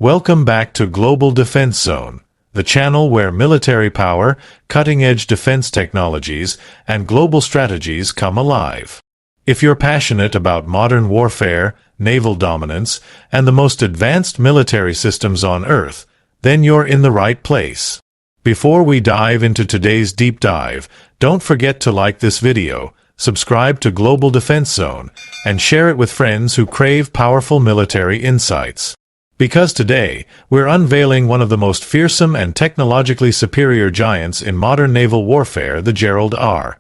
Welcome back to Global Defense Zone, the channel where military power, cutting-edge defense technologies, and global strategies come alive. If you're passionate about modern warfare, naval dominance, and the most advanced military systems on Earth, then you're in the right place. Before we dive into today's deep dive, don't forget to like this video, subscribe to Global Defense Zone, and share it with friends who crave powerful military insights. Because today, we're unveiling one of the most fearsome and technologically superior giants in modern naval warfare, the Gerald R.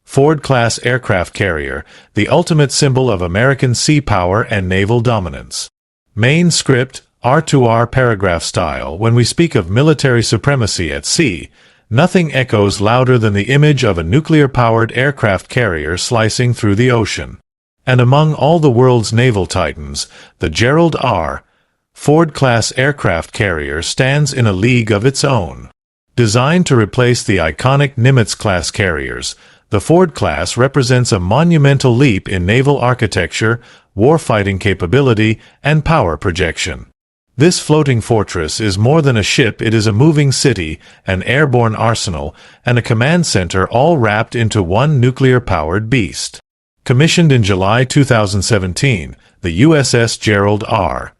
Ford-class aircraft carrier, the ultimate symbol of American sea power and naval dominance. Main script, R2R paragraph style. When we speak of military supremacy at sea, nothing echoes louder than the image of a nuclear-powered aircraft carrier slicing through the ocean. And among all the world's naval titans, the Gerald R. Ford-class aircraft carrier stands in a league of its own. Designed to replace the iconic Nimitz-Class carriers, the Ford-class represents a monumental leap in naval architecture, warfighting capability, and power projection. This floating fortress is more than a ship. It is a moving city, an airborne arsenal, and a command center, all wrapped into one nuclear-powered beast. Commissioned in July 2017, the USS Gerald R.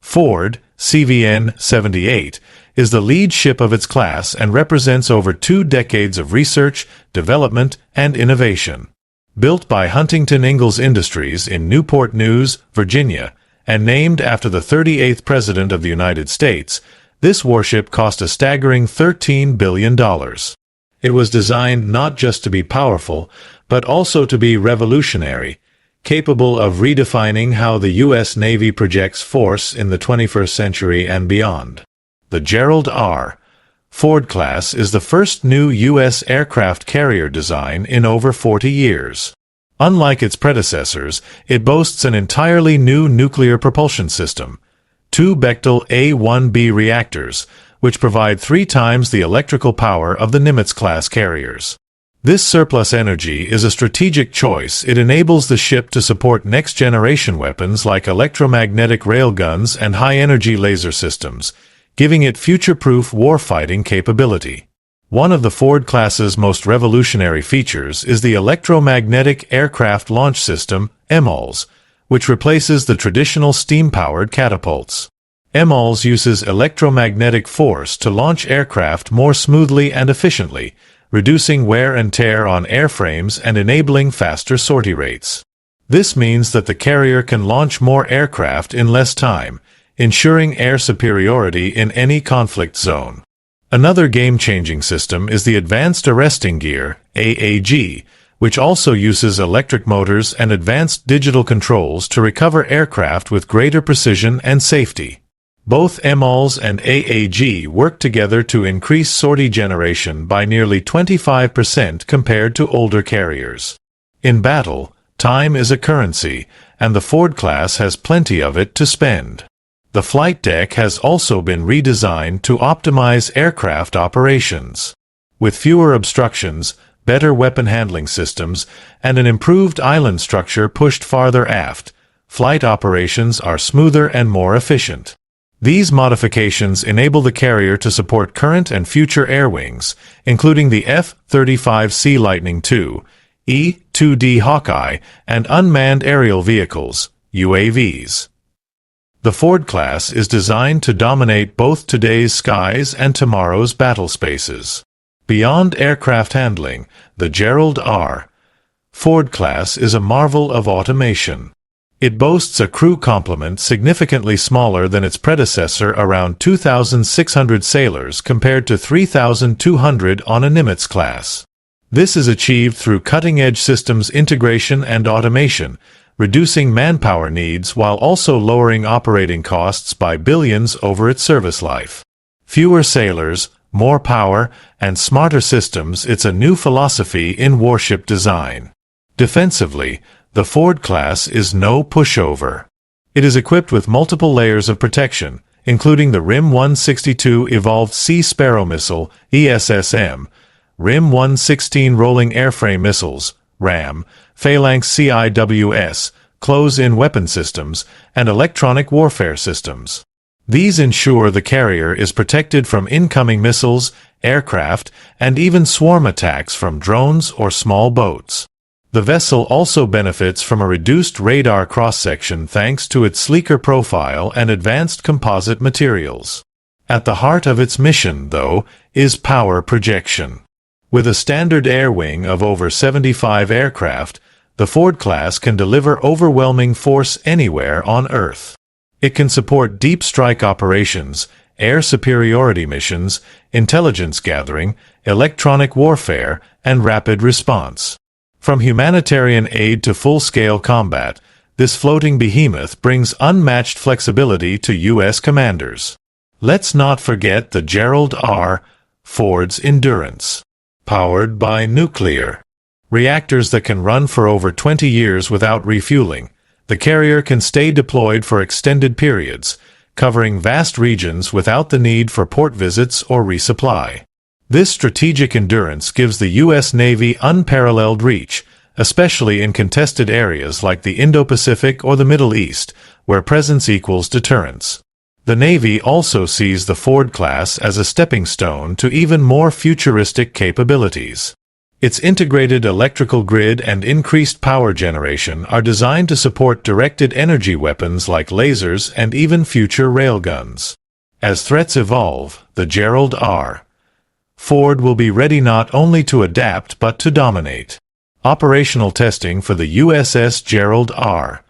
Ford, CVN 78, is the lead ship of its class and represents over 2 decades of research, development, and innovation. Built by Huntington Ingalls Industries in Newport News, Virginia, and named after the 38th President of the United States, this warship cost a staggering $13 billion. It was designed not just to be powerful, but also to be revolutionary, capable of redefining how the U.S. Navy projects force in the 21st century and beyond. The Gerald R. Ford-class is the first new U.S. aircraft carrier design in over 40 years. Unlike its predecessors, it boasts an entirely new nuclear propulsion system, 2 Bechtel A-1B reactors, which provide 3 times the electrical power of the Nimitz-Class carriers. This surplus energy is a strategic choice. It enables the ship to support next-generation weapons like electromagnetic railguns and high-energy laser systems, giving it future-proof warfighting capability. One of the Ford-class's most revolutionary features is the Electromagnetic Aircraft Launch System, EMALS, which replaces the traditional steam-powered catapults. EMALS uses electromagnetic force to launch aircraft more smoothly and efficiently, reducing wear and tear on airframes and enabling faster sortie rates. This means that the carrier can launch more aircraft in less time, ensuring air superiority in any conflict zone. Another game-changing system is the Advanced Arresting Gear, AAG, which also uses electric motors and advanced digital controls to recover aircraft with greater precision and safety. Both EMALS and AAG work together to increase sortie generation by nearly 25% compared to older carriers. In battle, time is a currency, and the Ford-class has plenty of it to spend. The flight deck has also been redesigned to optimize aircraft operations. With fewer obstructions, better weapon handling systems, and an improved island structure pushed farther aft, flight operations are smoother and more efficient. These modifications enable the carrier to support current and future air wings, including the F-35C Lightning II, E-2D Hawkeye, and unmanned aerial vehicles, UAVs. The Ford-class is designed to dominate both today's skies and tomorrow's battle spaces. Beyond aircraft handling, the Gerald R. Ford-class is a marvel of automation. It boasts a crew complement significantly smaller than its predecessor, around 2,600 sailors compared to 3,200 on a Nimitz-class. This is achieved through cutting-edge systems integration and automation, reducing manpower needs while also lowering operating costs by billions over its service life. Fewer sailors, more power, and smarter systems. It's a new philosophy in warship design. Defensively, the Ford-class is no pushover. It is equipped with multiple layers of protection, including the RIM-162 Evolved Sea Sparrow Missile, ESSM, RIM-116 Rolling Airframe Missiles, RAM, Phalanx CIWS, close-in weapon systems, and electronic warfare systems. These ensure the carrier is protected from incoming missiles, aircraft, and even swarm attacks from drones or small boats. The vessel also benefits from a reduced radar cross-section thanks to its sleeker profile and advanced composite materials. At the heart of its mission, though, is power projection. With a standard air wing of over 75 aircraft, the Ford-class can deliver overwhelming force anywhere on Earth. It can support deep strike operations, air superiority missions, intelligence gathering, electronic warfare, and rapid response. From humanitarian aid to full-scale combat, this floating behemoth brings unmatched flexibility to U.S. commanders. Let's not forget the Gerald R. Ford's Endurance. Powered by nuclear reactors that can run for over 20 years without refueling, the carrier can stay deployed for extended periods, covering vast regions without the need for port visits or resupply. This strategic endurance gives the U.S. Navy unparalleled reach, especially in contested areas like the Indo-Pacific or the Middle East, where presence equals deterrence. The Navy also sees the Ford-class as a stepping stone to even more futuristic capabilities. Its integrated electrical grid and increased power generation are designed to support directed energy weapons like lasers and even future railguns. As threats evolve, the Gerald R. Ford will be ready not only to adapt but to dominate. Operational testing for the USS Gerald R.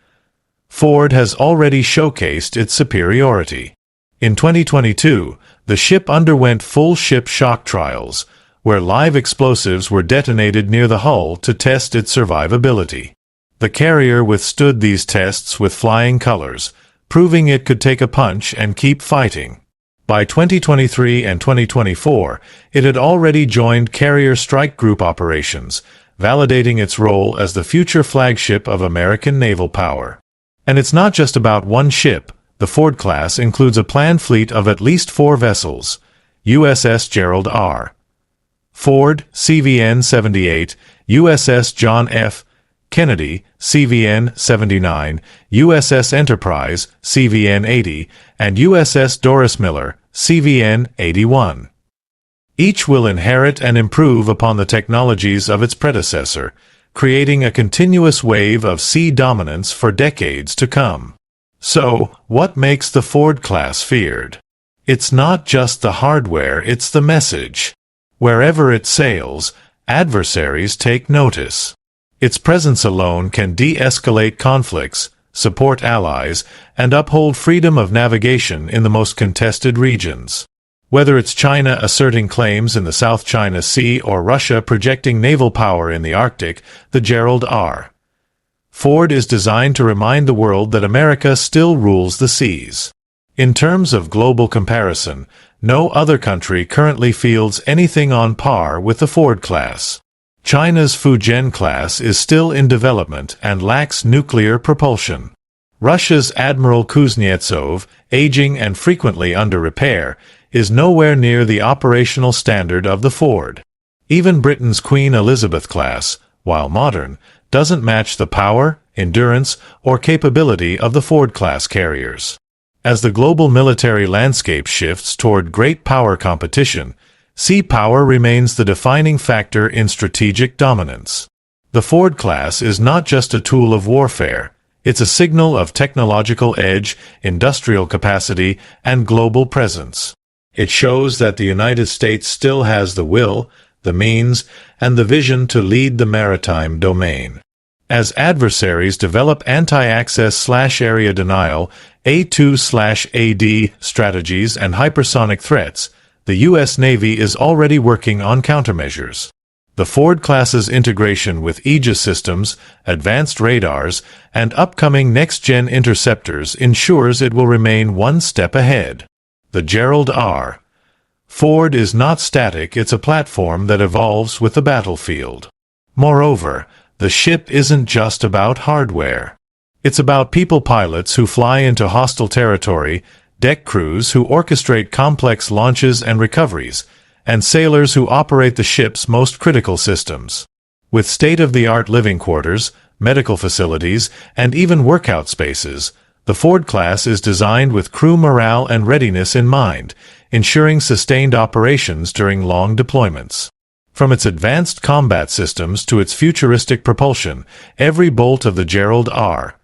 Ford has already showcased its superiority. In 2022, the ship underwent full ship shock trials, where live explosives were detonated near the hull to test its survivability. The carrier withstood these tests with flying colors, proving it could take a punch and keep fighting. By 2023 and 2024, it had already joined Carrier Strike Group operations, validating its role as the future flagship of American naval power. And it's not just about one ship. The Ford-class includes a planned fleet of at least 4 vessels: USS Gerald R. Ford, CVN-78, USS John F. Kennedy, CVN-79, USS Enterprise, CVN-80, and USS Doris Miller, CVN-81. Each will inherit and improve upon the technologies of its predecessor, creating a continuous wave of sea dominance for decades to come. So, what makes the Ford-class feared? It's not just the hardware, it's the message. Wherever it sails, adversaries take notice. Its presence alone can de-escalate conflicts, support allies, and uphold freedom of navigation in the most contested regions. Whether it's China asserting claims in the South China Sea or Russia projecting naval power in the Arctic, the Gerald R. Ford is designed to remind the world that America still rules the seas. In terms of global comparison, no other country currently fields anything on par with the Ford-class. China's Fujian-class is still in development and lacks nuclear propulsion. Russia's Admiral Kuznetsov, aging and frequently under repair, is nowhere near the operational standard of the Ford. Even Britain's Queen Elizabeth-class, while modern, doesn't match the power, endurance, or capability of the Ford-class carriers. As the global military landscape shifts toward great power competition, sea power remains the defining factor in strategic dominance. The Ford-class is not just a tool of warfare, it's a signal of technological edge, industrial capacity, and global presence. It shows that the United States still has the will, the means, and the vision to lead the maritime domain. As adversaries develop anti-access/area denial, A2/AD strategies, and hypersonic threats, the U.S. Navy is already working on countermeasures. The Ford-class's integration with Aegis systems, advanced radars, and upcoming next-gen interceptors ensures it will remain one step ahead. The Gerald R. Ford is not static, it's a platform that evolves with the battlefield. Moreover, the ship isn't just about hardware. It's about people pilots who fly into hostile territory, deck crews who orchestrate complex launches and recoveries, and sailors who operate the ship's most critical systems. With state-of-the-art living quarters, medical facilities, and even workout spaces, The Ford-class is designed with crew morale and readiness in mind, ensuring sustained operations during long deployments. From its advanced combat systems to its futuristic propulsion, every bolt of the Gerald R.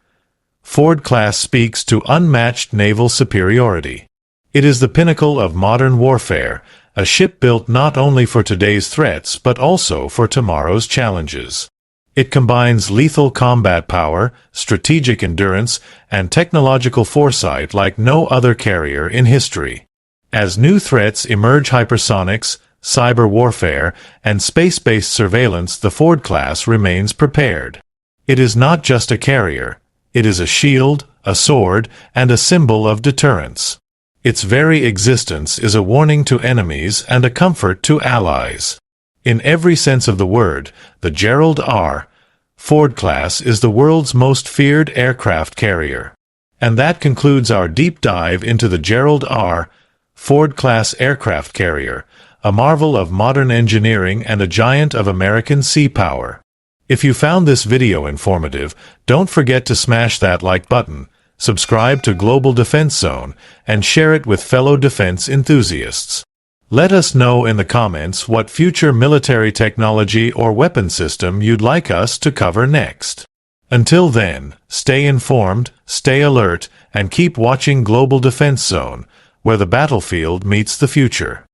Ford-class speaks to unmatched naval superiority. It is the pinnacle of modern warfare, a ship built not only for today's threats but also for tomorrow's challenges. It combines lethal combat power, strategic endurance, and technological foresight like no other carrier in history. As new threats emerge, hypersonics, cyber warfare, and space-based surveillance, the Ford-class remains prepared. It is not just a carrier. It is a shield, a sword, and a symbol of deterrence. Its very existence is a warning to enemies and a comfort to allies. In every sense of the word, the Gerald R. Ford-class is the world's most feared aircraft carrier. And that concludes our deep dive into the Gerald R. Ford-class aircraft carrier, a marvel of modern engineering and a giant of American sea power. If you found this video informative, don't forget to smash that like button, subscribe to Global Defense Zone, and share it with fellow defense enthusiasts. Let us know in the comments what future military technology or weapon system you'd like us to cover next. Until then, stay informed, stay alert, and keep watching Global Defense Zone, where the battlefield meets the future.